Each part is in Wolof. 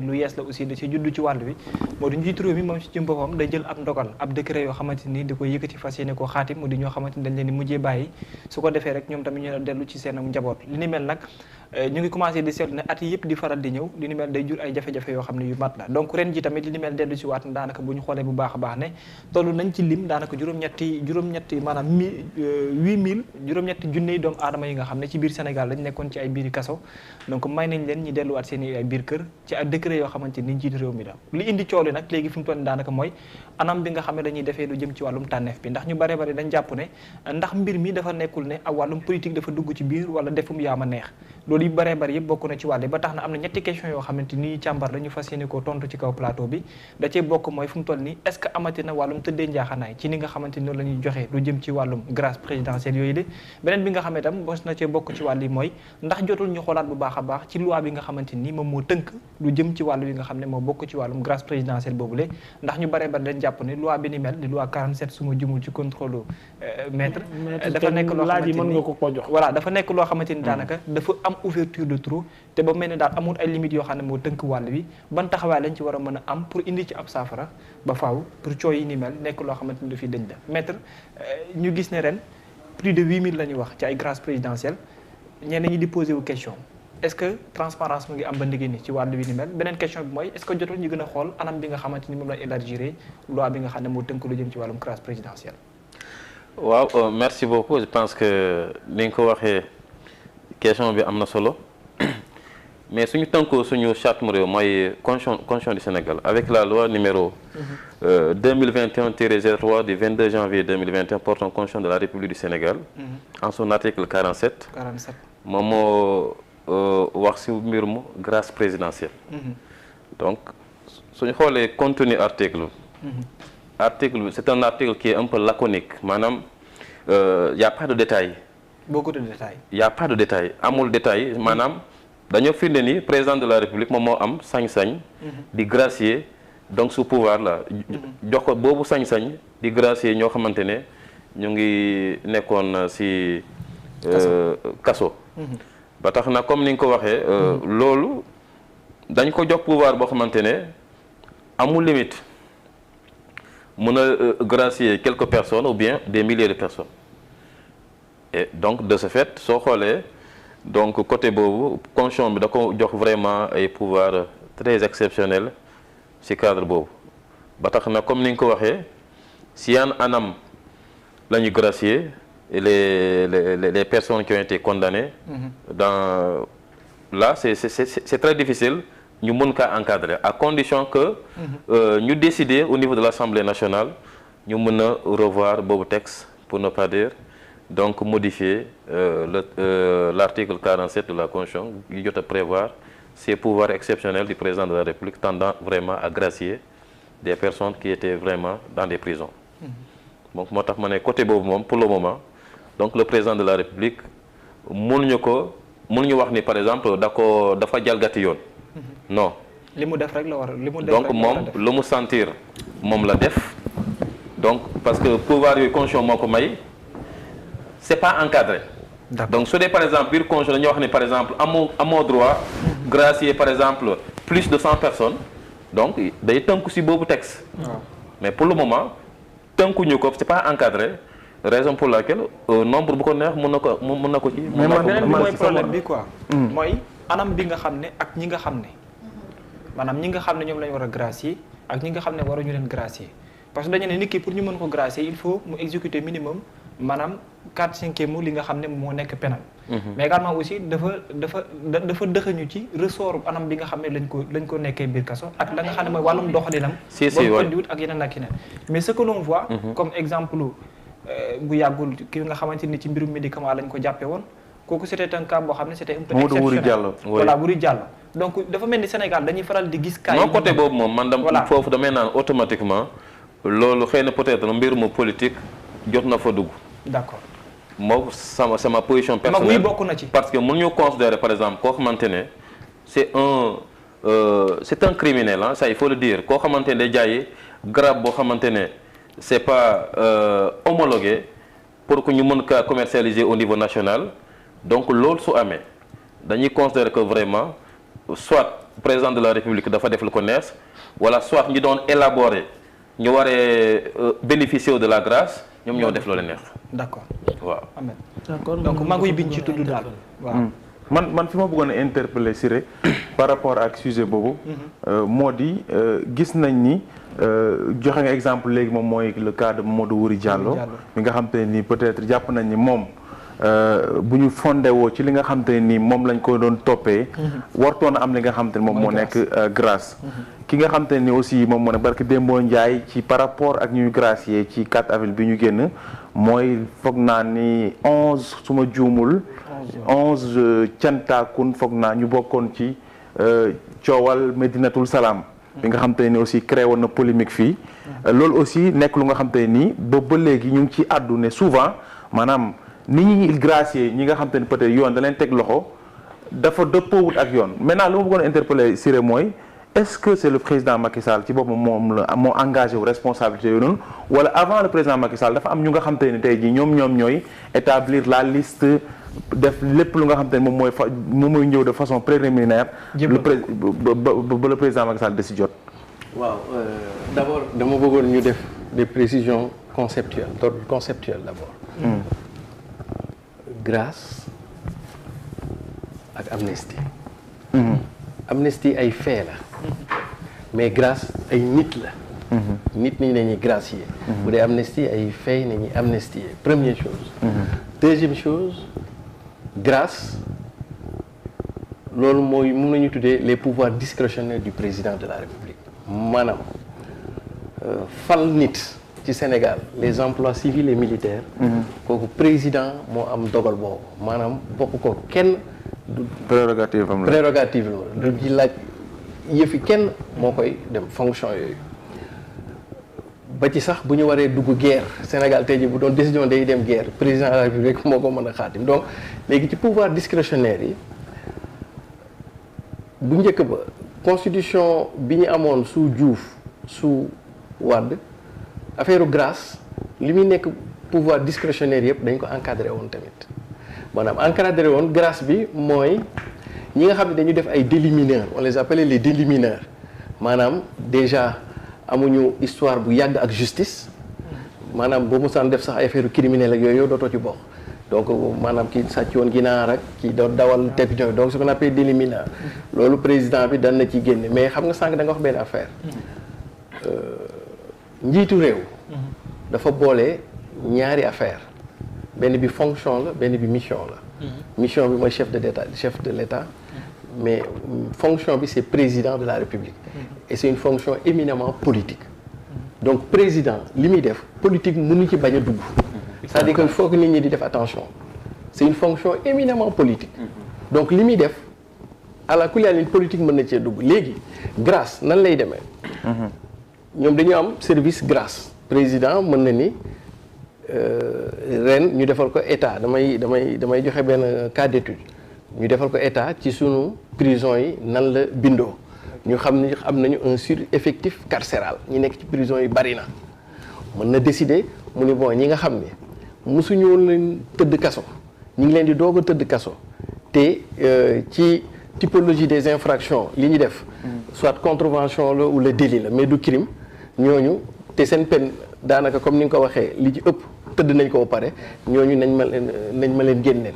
lu yees la aussi da ci juddu ci wàll bi moo di njiitu réew mi moom ci jëm boppam day jël ab ndogal ab décret yoo xamante ni di ko yëkkati fas yéene koo xaatim mu di ñoo xamante ni dañ leen di mujjee bàyyi su ko defee rek ñoom tamit ñu dellu ci seen njaboot li ni mel nag ñu ngi commencé di seetlu ne at yi yëpp di faral di ñëw li ni mel day jur ay jafe-jafe yoo xam ne yu mat la donc ren ji tamit li ni mel dellu si waat na daanaka bu ñu xoolee bu baax a baax ne toll nañ ci lim daanaka juróom-ñetti maanaam juróom-ñetti junniy doomu aadama yi nga xam ne ci biir Sénégal lañ nekkoon ci ay biiri kaso donc may nañ leen ñi delluwaat seen i ay biir kër ci ay décret yoo xamante ni njiitu réew mi la li indi coow li nag léegi fi mu toll daanaka mooy anam bi nga xam ne dañuy defee lu jëm ci wàllum tànneef bi ndax ñu bare bare dañ jàpp ne ndax mbir mi dafa nekkul ne ak wàllum politique dafa dugg ci biir wala defum yaama neex loolu yi bare bare yëpp bokk na ci wàlle ba tax na am na ñetti question yoo xamante ni càmbar la ñu fas yéene koo tontu ci kaw plateau bi da cee bokk mooy fu mu toll nii est-ce que amati na wàllum tëddee njaaxanaay ci ni nga xamante ni noonu la ñuy joxe lu jëm ci wàllum grâce présidentielle yooyu de beneen bi nga xam ne tam bos na cee bokk ci wàll yi mooy ndax jotul ñu xoolaat bu baax a baax ci loi bi nga xamante ni moom moo tënk lu jëm ci wàllu yi nga xam ne moo bokk ci wàllum grâce présidentielle boobule ndax ñu bare bare dañ jàpp ne loi bi ni mel di loi 47 su ma jumul ci contrôle maître dafa nekk loo xamante ni voilà dafa nekk loo xamante ni daanaka dafa am ouverture de trou te ba mel ne daal amul ay limites yoo xam ne moo tënk wàll bi ban taxawaay lañ ci war a mën a am pour indi ci ab saafara ba faaw pour coow yi ni mel nekk loo xamante ni dafay dëñ la maître ñu gis ne ren plus de 8000 la ñuy wax ci ay grâce présidentielle ñenn ñi di posé wu question est-ce que transparence mu ngi am ba ndigée ni ci wàllu wi ni mel beneen question bi mooy est-ce que jotul ñu gën a xool anam bi nga xamante ni moom la élargir loi bi nga xam ne moo tënk lu jëm ci wàllum grâce présidentielle. waaw merci beaucoup je pense que ni nga ko waxee question bi am na solo mais suñu tënkoo suñu charte mu réew mooy constitution du Sénégal avec la loi numéro 2021-03 du 22 janvier 2021 portant constitution de la République du Sénégal en son article 47 moom moo wax ci mbirum grâce présidentielle donc suñu xoolee contenu article bi c'est un article qui est un peu laconique maanaam y a pas de détails. Beaucoup de détails. Y a pas de détails amul détails maanaam dañoo firnde ni président de la République moom moo am sañ-sañ di gracier donc ce pouvoir là jox ko boobu sañ-sañ di gracier ñoo xamante ne ñu ngi nekkoon ci kaso ba tax na comme ni nga ko waxee loolu dañ ko jox pouvoir boo xamante ne amul limite mën a gracier quelques personnes ou bien des milliers de personnes et donc de ce fait soo xoolee donc côté boobu constitution bi da ko jox vraiment ay pouvoir très exceptionnel ci cadre boobu ba tax na comme ni nga ko waxee si yan anam la ñu gracier les personnes qui ont été condamnées dans là c'est très difficile ñu mën kaa encadrer à condition que ñu décider au niveau de l'Assemblée nationale ñu mën a revoir boobu texte pour ne pas dire donc modifier l'article 47 de la Constitution yu jot a prévoir ces pouvoirs exceptionnels du président de la République tendant vraiment à gracier des personnes qui étaient vraiment dans des prisons donc moo tax ma ne côté boobu moom pour le moment donc le président de la République mënuñu wax ni par exemple dafa jalgati yoon non li mu def rek la war li mu def donc moom lu mu sentir moom la def donc parce que pouvoir yooyu constitution moo ko may c'est pas encadré donc su dee par exemple biir constitution dañuy wax ni par exemple amoo droit gracier par exemple plus de 100 personnes donc day tënku ci boobu texte mais pour le moment tënkuñu ko c'est pas encadré raison pour laquelle nombre bu ko neex mën na ko ci mais mooy problème bi quoi mooy anam bi nga xam ne ak ñi nga xam ne maanaam ñi nga xam ne ñoom lañu war a gracier ak ñi nga xam ne waruñu leen gracier parce que dañu ne nit ki pour ñu mën ko gracier il faut mu exécuter minimum maanaam 4/5 li nga xam ne moo nekk pénal mais également aussi dafa dëxañu ci ressort anam bi nga xam ne lañ ko nekkee biir kaso ak la nga xam ne mooy wàllum doxalinam ba ko diwut ak yeneen ak yeneen mais ce que l'on voit comme exemple bu yàggul ki nga xamante ni ci mbirum médicament lañ ko jàppe woon kooku c'était un cas boo xam ne c'était un peu exceptionnel voilà Wuri Diallo donc dafa mel ni Sénégal dañuy faral di gis cas yi côté boobu moom man foofu damay naan automatiquement loolu xëy na peut-être mbir mu politique jot na fa dugg d'accord moom sama position personnelle mag bokk na ci parce que mënuñu considérer par exemple koo xamante ne c'est un criminel ça il faut le dire koo xamante ne day jaayee garab boo xamante ne c'est pas homologué pour que ñu mën kaa commercialiser au niveau national donc loolu su amee dañuy considérer que vraiment soit président de la République dafa def lu ko neex wala soit ñi doon élaborer ñu waree bénéficier de la grâce ñoom ñoo def lu leen neex. d'accord waaw. Amen. d'accord donc maguy biñ ci tudd daal waaw. man fi ma bëggoon a interpeller Siré par rapport ak sujet boobu. moo di gis nañ ni joxe nga exemple léegi moom mooy le cas de Mamadou Wuri Diallo. mi nga xam te ne nii peut-être jàpp nañ ni moom bu ñu fondé woo ci li nga xam te ne nii moom lañ ko doon toppee. wartoon a am li nga xam te ne moom moo nekk grâce. ki nga xam te ne nii aussi moom moo ne barke Dembo Ndiaye ci par rapport ak ñuy gracier ci 4 avril bi ñu génn mooy foog naa ni 11 su ma juumul. 11 cantaakun foog naa ñu bokkoon ci coowal Medinatul Salaam bi nga xam te ne aussi créé woon na polémique fii loolu aussi nekk lu nga xam te ne nii ba léegi ñu ngi ci àddu ne souvent maanaam ni ñuy gracier ñi nga xam te ne peut-être yoon da leen teg loxo dafa dëppoowut ak yoon maintenant lu ma bëggoon interpeller Siré mooy est-ce que c'est le président Macky Sall ci boppam moo engagé wu responsabilité yooyu noonu wala avant le président Macky Sall dafa am ñu nga xam te ne tey jii ñoom ñooy établir la liste def lépp lu nga xam te ne moom mooy ñëw de façon préliminaire ba le président Macky Sall de si jot. waaw d'abord dama bëggoon ñu def des précisions conceptuelles d'ordre conceptuel d'abord. Grâce ak amnistie. Amnistie ay fait la. mais grâce ay nit la. nit ñi nañuy gracier. bu dee amnistie ay fait nañuy amnistier première chose. deuxième chose. grâce loolu mooy mun nañu tuddee les pouvoirs discrétionnaires du président de la République maanaam fal nit ci Sénégal les emplois civils et militaires kooku président moo am dogal boobu maanaam bokk ko kenn prérogative la du ci laaj yëfi kenn moo koy dem fonction yooyu ba ci sax bu ñu waree dugg guerre Sénégal tey jii bu doon décision day dem guerre président de la République moo ko mën a xaatim donc léegi ci pouvoir discrétionnaire yi bu njëkk ba constitution bi ñu amoon sous Diouf sous Wade affaire grâce li muy nekk pouvoir discrétionnaire yëpp dañ ko encadré woon tamit maanaam encadré woon grâce bi mooy ñi nga xam ne dañu def ay délimineurs on les appelle les délimineurs maanaam déjà amuñu histoire bu yàgg ak justice maanaam boo mosaan def sax ay affaire criminelle ak yooyu dootoo ci bokk donc maanaam ki sàcc woon ginaar ak ki doon dawal télévision donc ce qu'on appelle délimineur loolu président bi daan na ci génne mais xam nga sànq da nga wax benn affaire njiitu réew dafa boole ñaari affaire benn bi fonction la benn bi mission la mission bi mooy chef de l'État mais fonction bi c'est président de la République et c'est une fonction éminemment politique donc président li muy def politique mënu ci bañ a dugg c'est-à-dire que il faut que nit ñi di def attention c'est une fonction éminemment politique donc li muy def à la kulli politique mën na cee dugg léegi grâce nan lay demee ñoom dañu am service grâce président mën na ni ren ñu defal ko état damay joxe benn cas d'étude ñu defal ko état ci sunu prison yi nan la bindoo ñu xam ni am nañu un sureffectif carcéral ñi nekk ci prison yi bari na mën na décider mu ni bon ñi nga xam ni mosuñu woon leen tëdd kaso ñi ngi leen di doog a tëdd kaso te ci typologie des infractions li ñu def soit contravention la ou le délit la mais du crime ñooñu te seen peine daanaka comme ni nga ko waxee li ci ëpp tëdd nañ ko ba pare ñooñu nañ ma leen génneel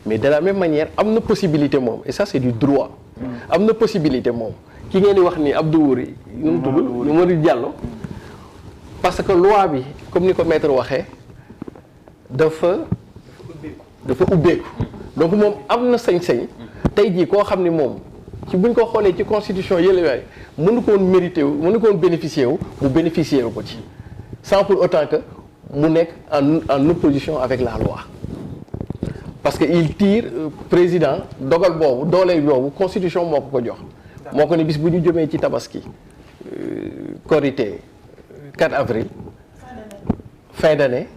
mais de la même manière am na possibilité moom et ça c'est du droit am na possibilité moom ki ngeen di wax ni Abdou Wuri nu mu tudd Mamadou Diallo parce que loi bi comme ni ko maître waxee dafa ubbeeku donc moom am na sañ-sañ tey jii koo xam ni moom ci buñ ko xoolee ci constitution yële waay mënu ko woon mérité wu mënu ko woon bénéficier wu mu bénéficier wu ko ci sans pour autant que mu nekk en opposition avec la loi parce que il tire président dogal boobu doole boobu constitution moo ko jox moo ko ni bis bu ñu jëmee ci tabaski Korité 4 avril fin d'année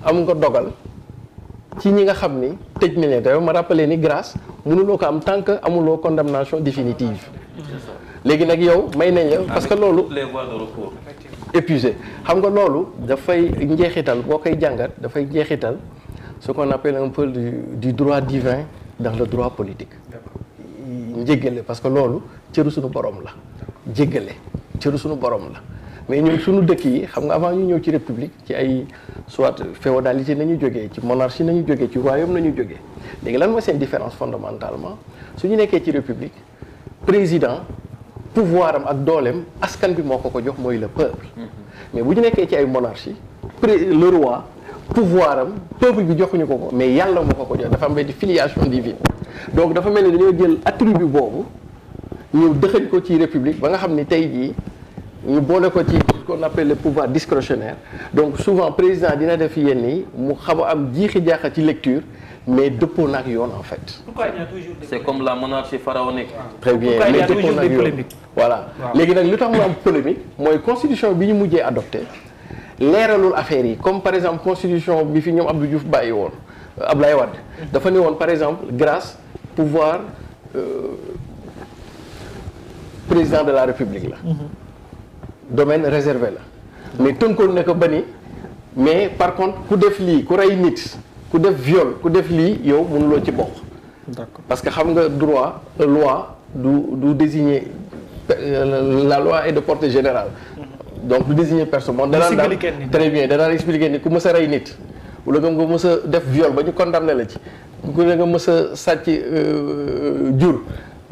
am nga dogal ci ñi nga xam ni tëj nañ leen te ma rappelé ni grâce mënuloo ko am tant que amuloo condamnation définitive léegi nag yow may nañ la parce que loolu les voies de recours épuisé xam nga loolu dafay njeexital boo koy jàngat dafay njeexital ce qu'on appelle un peu du droit divin dans le droit politique jéggale parce que loolu cëru suñu borom la jéggale cëru suñu borom la mais ñun suñu dëkk yi xam nga avant ñu ñëw ci république ci ay soit féodalité nañu jógee ci monarchie nañu jógee ci royaume nañu jógee léegi lan mooy seen différence fondamentalement su ñu nekkee ci république président pouvoir am ak dooleem askan bi moo ko jox mooy le peuple mais bu ñu nekkee ci ay monarchie le roi pouvoir am peuple bi joxuñu ko mais yàlla moo ko jox dafa am benn filiation divine donc dafa mel ni dañoo jël attribut boobu ñu dëxañ ko ci république ba nga xam ni tey jii ñu boole ko ci ce qu'on appelle le pouvoir discrétionnaire donc souvent président dina def yenn yi mu xaw a am jiixi jaaxa ci lecture mais dëppoo na ak yoon en fait. C'est comme la monarchie pharaonique. Très bien mais dëppoo na ak yoon voilà léegi nag lu tax mu am polémique mooy constitution bi ñu mujjee adopté leeralul affaire yi comme par exemple constitution bi fi ñoom Abdou Diouf bàyyi woon Ablaye Wade dafa ne woon par exemple grâce pouvoir président de la République la domaine réservé la mais tënkoon na ko ba ni mais par contre ku def lii ku rey nit ku def viol ku def lii yow mënuloo ci bokk. D'accord. Parce que xam nga droit loi du désigner la loi est de portée générale donc du désigner personne moom danaan daal très bien danaan expliquer ni ku mës a rey nit wala nga mës a def viol ba ñu condamné la ci ku ne nga mës a sàcc jur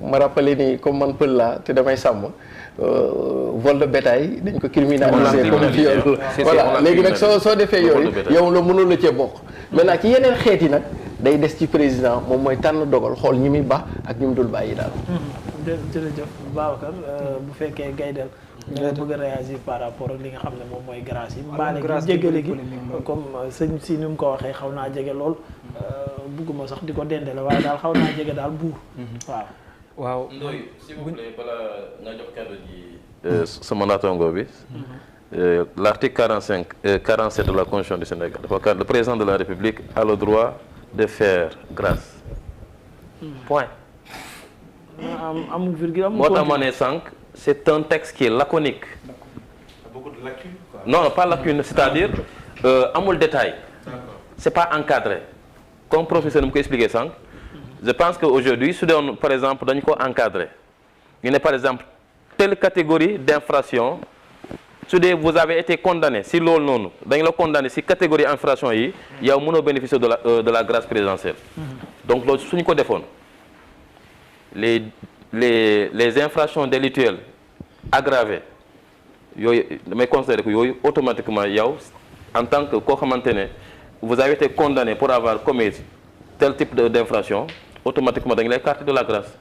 ma rappelé ni comme man pël laa te damay sàmm vol de bétail dañ ko criminaliser comme viol voilà léegi nag soo defee yooyu yow la mënul la cee bokk maintenant ci yeneen xeet yi nag day des ci président moom mooy tànn dogal xool ñi muy baax ak ñi mu dul bàyyi daal jërëjëf Babacar bu fekkee Gaydel nga bëgg a réagir par rapport ak li nga xam ne moom mooy grâce yi mbaale gi jéggale gi comme sëñ si ni mu ko waxee xaw naa jege lool bugguma sax di ko dendale waaye daal xaw naa jege daal buur waaw Ndoye s'il vous plaît bala nga jox kàddu gi sama naataango bi l'article 47 de la Constitution du Sénégal dafa le président de la République a le droit de faire grâce point amul virgule amul moo tax ma ne sànq c'est un texte qui est laconique. Beaucoup de lacunes quoi. Non, pas lacune, c'est-à-dire amul détail. C'est pas encadré. Comme professeur nous expliqué ça, je pense qu'aujourd'hui, si on, par exemple, dañ ko encadré. Il y a par exemple telle catégorie d'infraction, si vous avez été condamné, si l'on non, dañ la condamné si catégorie d'infraction il y a un bénéfice de la grâce présidentielle. Donc loolu suñu ko defoon les infractions délictuelles aggravées yooyu damay considérer que yooyu automatiquement yow en tant que koo xamante ne vous avez été condamné pour avoir commis tel type d'infraction automatiquement dañu lay écarter de la grâce.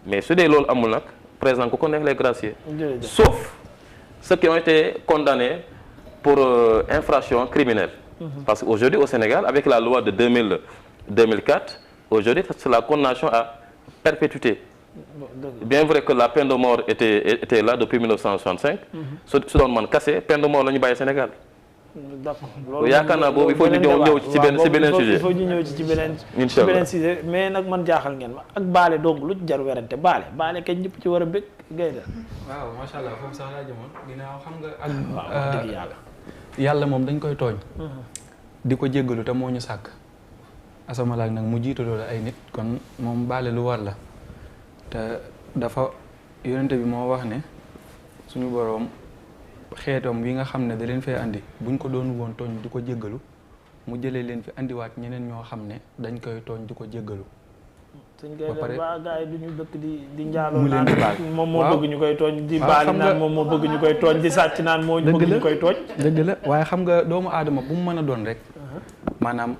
Mais su dee loolu amul nag président ku ko neex lay gracier. Sauf ceux qui ont été condamnés pour infraction criminelle. Parce qu'aujourd'hui au Sénégal avec la loi de 2004 aujourd'hui c'est la condamnation à perpétuité. Bien vrai que la peine de mort était là depuis 1965. su doon man kase peine de mort la ñu bàyyi Sénégal. D'accord yaakaar naa boobu il faut ñu ñëw ci beneen sujet. il faut ñu ñëw ci beneen sujet mais nag man jaaxal ngeen ma ak baale dong lu jar werante baale kañ ñëpp ci war a bëgg ngay def. waaw macha allah foofu sax laa jëmoon ginnaaw xam nga ak. waaw dëgg yàlla moom dañ koy tooñ. di ko jéggalu te moo ñu sàkk. asamalaak nag mu jiitu loolu ay nit kon moom baale lu war la. te dafa yonente bi moo wax ne suñu boroom xeetam wi nga xam ne da leen fee andi buñ ko doon woon tooñ di ko jéggalu mu jëlee leen fi andiwaat ñeneen ñoo xam ne dañ koy tooñ di ko jéggalu. ba pare ba gars yi duñu dëkk di njaaloo mu leen di baal moom moo bëgg ñu koy tooñ di baali naan moom moo bëgg ñu koy tooñ di sàcc naan moo bëgg ñu koy tooñ. dëgg la waaye xam nga doomu aadama bu mu mën a doon rek maanaam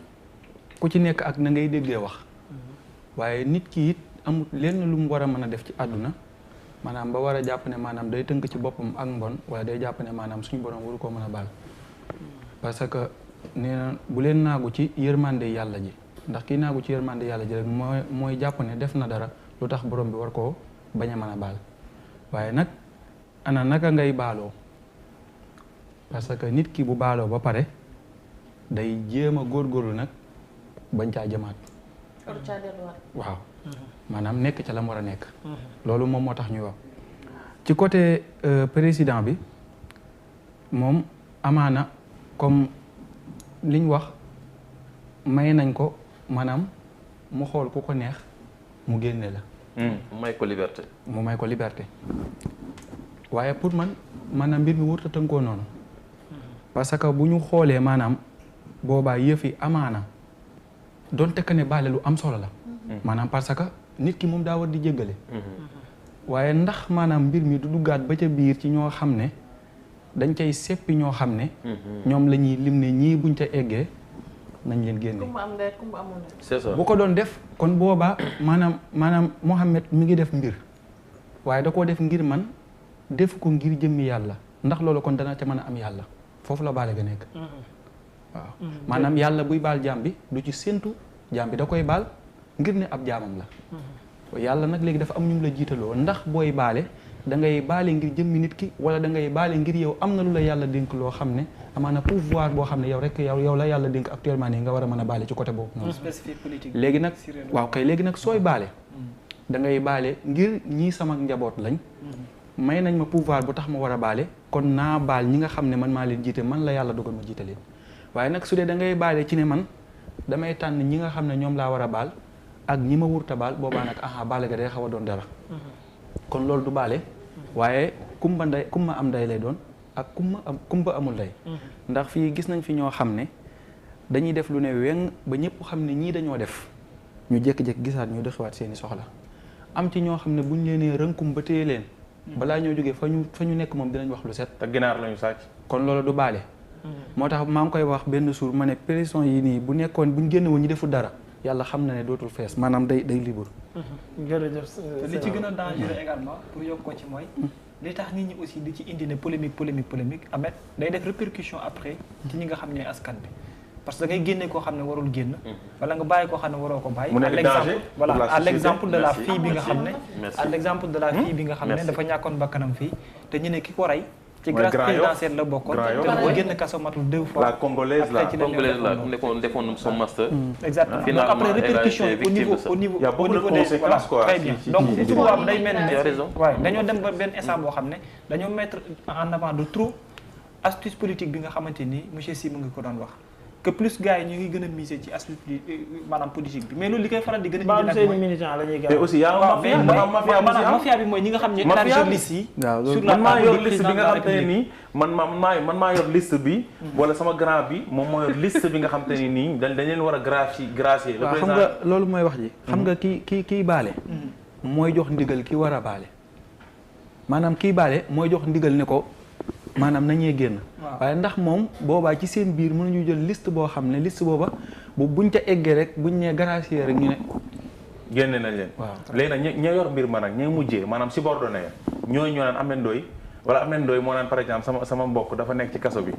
ku ci nekk ak na ngay déggee wax waaye nit ki it amul lenn lu mu war a mën a def ci àdduna maanaam ba war a jàpp ne maanaam day tënk ci boppam ak mbon wala day jàpp ne maanaam suñu borom waru koo mën a baal parce que nee na bu leen naagu ci yërmande yàlla ji ndax kii naagu ci yërmande yàlla ji rek mooy jàpp ne def na dara lu tax borom bi war koo bañ a mën a baal waaye nag ana naka ngay baaloo parce que nit ki bu baaloo ba pare day jéem a góorgóorlu nag bañ caa jëmaat waaw maanaam nekk ca la mu war a nekk. loolu moom moo tax ñuy wax ci côté président bi moom amaana comme liñ wax may nañ ko maanaam mu xool ku ko neex mu génne la. mu may ko liberté. mu may ko liberté waaye pour man maanaam mbir mi warut a tënkoo noonu parce que bu ñu xoolee maanaam boobaa yëf yi amaana donte que ne baale lu am solo la. maanaam parce que nit ki moom daa war di jéggale. waaye ndax maanaam mbir mi du duggaat ba ca biir ci ñoo xam ne dañ cay seppi ñoo xam ne. ñoom la ñuy lim ne ñii buñ ca eggee nañ leen génne. kumba am ndey kumba amul ndey. c'est ça bu ko doon def kon boobaa maanaam Mouhamed mi ngi def mbir waaye da koo def ngir man def ko ngir jëmmi yàlla ndax loolu kon dana ca mën a am yàlla foofu la baale ga nekk. waaw maanaam yàlla buy baal jaam bi du ci séntu jaam bi da koy baal ngir ne ab jaamam la. yàlla nag léegi dafa am ñu la jiitaloo ndax booy baale da ngay baale ngir jëmmi nit ki wala da ngay baale ngir yow am na lu la yàlla dénk loo xam ne amaana pouvoir boo xam ne yow rek yow la yàlla dénk actuellement nii nga war a mën a baale ci côté boobu noonu. léegi nag waaw kay léegi nag sooy baale da ngay baale ngir ñii sama njaboot lañ may nañ ma pouvoir bu tax ma war a baale kon naa baal ñi nga xam ne man maa leen jiite man la yàlla dogal ma jiite leen waaye nag su dee da ngay baale ci ne man damay tànn ñi nga xam ne ñoom laa war a baal ak ñi ma wurta baal boobaa nag baale ga day xaw a doon dara kon loolu du baale waaye kumba am ndey lay doon ak kumba amul ndey ndax fii gis nañ fi ñoo xam ne dañuy def lu ne weng ba ñëpp xam ne ñii dañoo def ñu jékki-jékki gisaat ñu doxiwaat seeni soxla am ci ñoo xam ne buñ leenee rënkum ba téye leen balaa ñoo jógee fa ñu nekk moom dinañ wax lu set te ginaar lañu sàcc kon loolu du baale moo tax maa ngi koy wax benn suur ma ne prison yi nii bu nekkoon buñ génne woon ñu deful dara yàlla xam na ne dootul fees maanaam day libre. jërëjëf li ci gën a dangereux également pour yokk ko ci mooy li tax nit ñi aussi di ci indi ne polémique amet day def répercussion après ci ñi nga xam ñooy askan bi parce que da ngay génne koo xam ne warul génn wala nga bàyyi koo xam ne waroo ko bàyyi à l'exemple de la fille bi nga xam ne dafa ñàkkoon bakkanam fii te ñu ne ki ko rey ci grâce présidentielle la bokkoon te boo génn kaso matul 2 fois la congolaise la defoon son master exactement donc après répercussion au niveau y a beaucoup de conséquences quoi très bien donc tubaab day mel ne waaye dañoo dem ba benn instant boo xam ne dañoo mettre en avant de trop astuce politique bi nga xamante ni monsieur Sy mu ngi ko doon wax que plus gars yi ñu ngi gën a miser ci aspect maanaam politique bi mais loolu li koy faral di gën a nag mooy militant la ñuy gën te aussi yaa mafia bi mooy ñi nga xam ne élargir liste yi sur la man maa yor liste bi nga xam te ne nii man maa yor liste bi wala sama grand bi moom moo yor liste bi nga xam te ne nii dañ leen war a gracier waaw xam nga loolu mooy wax ji xam nga kii baale mooy jox ndigal ki war a baale maanaam kii baale mooy jox ndigal ne ko maanaam nañee génn waaye ndax moom boobaa ci seen biir mënuñu jël liste boo xam ne liste booba buñ ca eggee rek buñ nee gracier rek ñu ne génne nañ leen waaw léegi nag ña yor mbir ma nag ña mujjee maanaam subordonné ñooñu ñoo naan amendooy wala amendooy moo naan par exemple sama mbokk dafa nekk ci kaso bi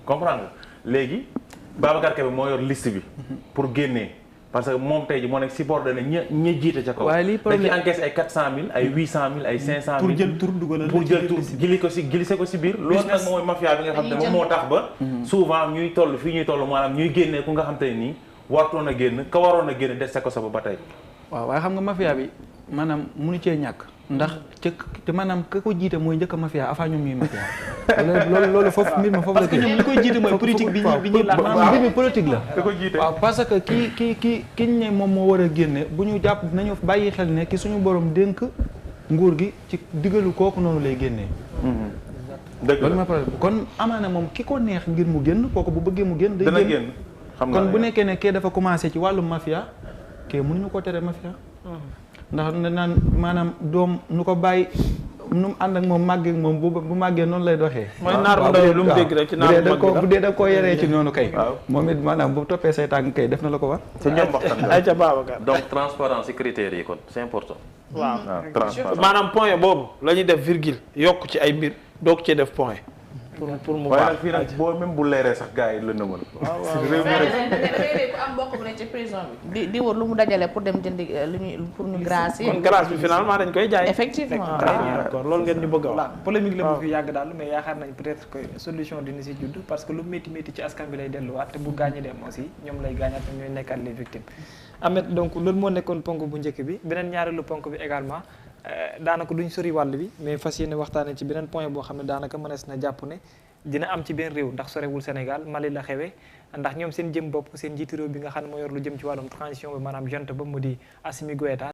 comprendre nga léegi Babacar Kébé moo yor liste bi pour génnee parce que moom tey ji moo nekk subordonné ña jiite ca kaw waaye lii problème dañ ci encaissé ay 400000 ay 800000 ay 500000 pour jël tur dugalal pour jël tur glissé ko si biir loolu nag mooy mafia bi nga xam ne moom moo tax ba souvent ñuy toll fii ñuy toll maanaam ñuy génnee ku nga xam te ne nii wartoon a génn ka waroon a génn des sa ko sa ba tey waaw waaye xam nga mafia bi maanaam mënu cee ñàkk ndax te maanaam ka ko jiite mooy njëkk a mafia avant ñoom ñuy mafia loolu foofu mbir ma foofu la parce que ñoom li koy jiite mooy politique bi ñuy laaj mbir mi politique la ka ko jiite waaw parce que ki ne moom moo war a génne bu ñu jàpp nañu bàyyi xel ne ki suñu borom dénk nguur gi ci digalu kooku noonu lay génnee loolu ma problème kon amaana moom ki ko neex ngir mu génn kooku bu bëggee mu génn day génn kon bu nekkee ne kee dafa commencé ci wàllu mafia kee mënuñu ko tere mafia ndax naan maanaam doom nu ko bàyyi nu mu ànd ak moom màggee ak moom bu màggee noonu lay doxee. mooy naar bu ndaw lu mu dégg rek ci naar bu mag bu dee da koo yeree ci noonu kay. moom it maanaam bu toppee say tànk kay def na la ko war. te ñoom waxtaan ay ca Babacar. donc transparence ci critères yi kon c'est important. waaw transparence maanaam point boobu la ñuy def virgule yokk ci ay mbir doog cee def point. pour mu waaye nag fii nag boo même bu leeree sax gars yi la nëmal. ku am mbokk bu ne ci prison bi. di wër lu mu dajale pour dem jëndi lu ñuy pour ñu gracier. kon grâce bi finalement dañ koy jaay. effectivement d'accord loolu ngeen ñu bëgg a wax. polémique la bu fi yàgg daal mais yaakaar nañ peut-être que solution dina si judd parce que lu métti ci askan bi lay delluwaat te bu gaañi dem aussi ñoom lay gaañaat te ñooy nekkaat les victimes. Ahmed donc loolu moo nekkoon ponk bu njëkk bi beneen ñaareelu ponk bi également daanaka duñ sori wàll bi mais fas yéene waxtaanee ci beneen point boo xam ne daanaka mënees na jàpp ne dina am ci benn réew ndax sorewul Sénégal Mali la xewee ndax ñoom seen jëm bopp seen njiitu réew bi nga xam ne moo yor lu jëm ci wàllum transition bi maanaam junte ba mu di Assimi Goïta